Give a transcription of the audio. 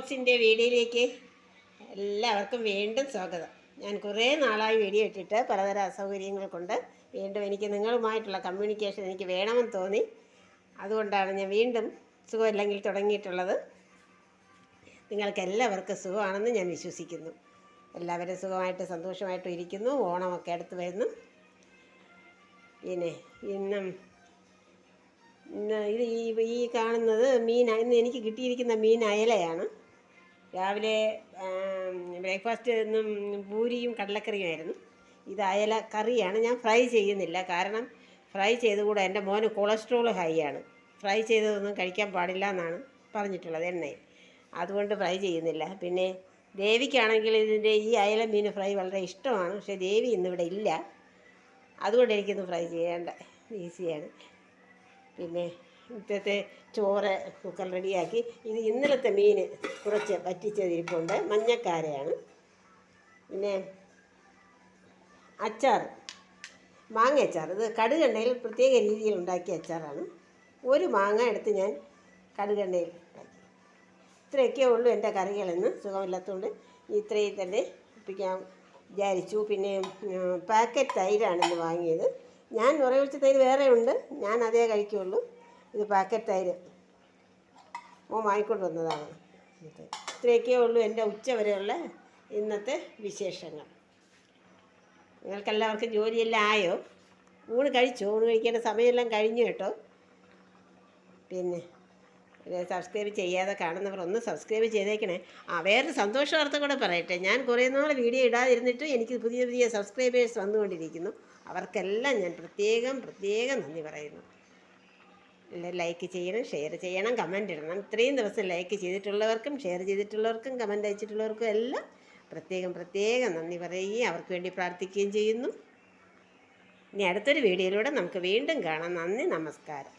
വ്ളോഗ്സിൻ്റെ വീഡിയോയിലേക്ക് എല്ലാവർക്കും വീണ്ടും സ്വാഗതം. ഞാൻ കുറേ നാളായി വീഡിയോ ഇട്ടിട്ട് പലതരം അസൗകര്യങ്ങൾ കൊണ്ട് വീണ്ടും എനിക്ക് നിങ്ങളുമായിട്ടുള്ള കമ്മ്യൂണിക്കേഷൻ എനിക്ക് വേണമെന്ന് തോന്നി. അതുകൊണ്ടാണ് ഞാൻ വീണ്ടും സുഖമില്ലെങ്കിൽ തുടങ്ങിയിട്ടുള്ളത്. നിങ്ങൾക്ക് എല്ലാവർക്കും സുഖമാണെന്ന് ഞാൻ വിശ്വസിക്കുന്നു. എല്ലാവരും സുഖമായിട്ട് സന്തോഷമായിട്ടും ഇരിക്കുന്നു. ഓണമൊക്കെ അടുത്ത് വരുന്നു. പിന്നെ ഇത് ഈ കാണുന്നത് ഇന്ന് എനിക്ക് കിട്ടിയിരിക്കുന്ന മീൻ അയലയാണ്. രാവിലെ ബ്രേക്ക്ഫാസ്റ്റ് ഇന്നും പൂരിയും കടലക്കറിയുമായിരുന്നു. ഇത് അയല കറിയാണ്. ഞാൻ ഫ്രൈ ചെയ്യുന്നില്ല, കാരണം ഫ്രൈ ചെയ്തുകൂടെ എൻ്റെ മോന് കൊളസ്ട്രോൾ ഹൈ ആണ്. ഫ്രൈ ചെയ്തതൊന്നും കഴിക്കാൻ പാടില്ല എന്നാണ് പറഞ്ഞിട്ടുള്ളത് എണ്ണയിൽ. അതുകൊണ്ട് ഫ്രൈ ചെയ്യുന്നില്ല. പിന്നെ ദേവിക്കാണെങ്കിൽ ഈ അയല മീൻ ഫ്രൈ വളരെ ഇഷ്ടമാണ്. പക്ഷേ ദേവി ഇന്നിവിടെ ഇല്ല, അതുകൊണ്ട് എനിക്കൊന്ന് ഫ്രൈ ചെയ്യേണ്ട ഈസിയാണ്. പിന്നെ ഇന്നത്തെ ചോറ് കുക്കർ റെഡിയാക്കി. ഇത് ഇന്നലത്തെ മീൻ കുറച്ച് വറ്റിച്ചതിരിപ്പുണ്ട്, മഞ്ഞക്കാരയാണ്. പിന്നെ അച്ചാർ, മാങ്ങ അച്ചാർ. ഇത് കടുകെണ്ണയിൽ പ്രത്യേക രീതിയിൽ ഉണ്ടാക്കിയ അച്ചാറാണ്. ഒരു മാങ്ങ എടുത്ത് ഞാൻ കടുകെണ്ണയിൽ ഉണ്ടാക്കി. ഇത്രയൊക്കെ ഉള്ളൂ എൻ്റെ കറികളെന്ന്. സുഖമില്ലാത്തതുകൊണ്ട് ഇത്രയും തന്നെ ഒപ്പിക്കാൻ വിചാരിച്ചു. പിന്നെ പാക്കറ്റ് തൈരാണ് വാങ്ങിയത്. ഞാൻ ഉറവിച്ച തൈര് വേറെ ഉണ്ട്, ഞാൻ അതേ കഴിക്കുള്ളൂ. ഇത് പാക്കറ്റ് തൈര് വാങ്ങിക്കൊണ്ട് വന്നതാണ്. ഇത്രയൊക്കെ ഉള്ളൂ എൻ്റെ ഉച്ച വരെയുള്ള ഇന്നത്തെ വിശേഷങ്ങൾ. നിങ്ങൾക്കെല്ലാവർക്കും ജോലിയെല്ലാം ആയോ? ഊണ് കഴിച്ചോ? ഊണ് കഴിക്കേണ്ട സമയമെല്ലാം കഴിഞ്ഞു കേട്ടോ. പിന്നെ സബ്സ്ക്രൈബ് ചെയ്യാതെ കാണുന്നവർ ഒന്ന് സബ്സ്ക്രൈബ് ചെയ്തേക്കണേ. വേറൊരു സന്തോഷ വാർത്ത കൂടെ പറയട്ടെ. ഞാൻ കുറേ നാൾ വീഡിയോ ഇടാതിരുന്നിട്ട് എനിക്ക് പുതിയ പുതിയ സബ്സ്ക്രൈബേഴ്സ് വന്നുകൊണ്ടിരിക്കുന്നു. അവർക്കെല്ലാം ഞാൻ പ്രത്യേകം നന്ദി പറയുന്നു. ലൈക്ക് ചെയ്യണം, ഷെയർ ചെയ്യണം, കമൻ്റ് ഇടണം. ഇത്രയും ദിവസം ലൈക്ക് ചെയ്തിട്ടുള്ളവർക്കും ഷെയർ ചെയ്തിട്ടുള്ളവർക്കും കമൻ്റ് അയച്ചിട്ടുള്ളവർക്കും എല്ലാം പ്രത്യേകം നന്ദി പറയുകയും അവർക്ക് വേണ്ടി പ്രാർത്ഥിക്കുകയും ചെയ്യുന്നു. ഇനി അടുത്തൊരു വീഡിയോയിലൂടെ നമുക്ക് വീണ്ടും കാണാം. നന്ദി, നമസ്കാരം.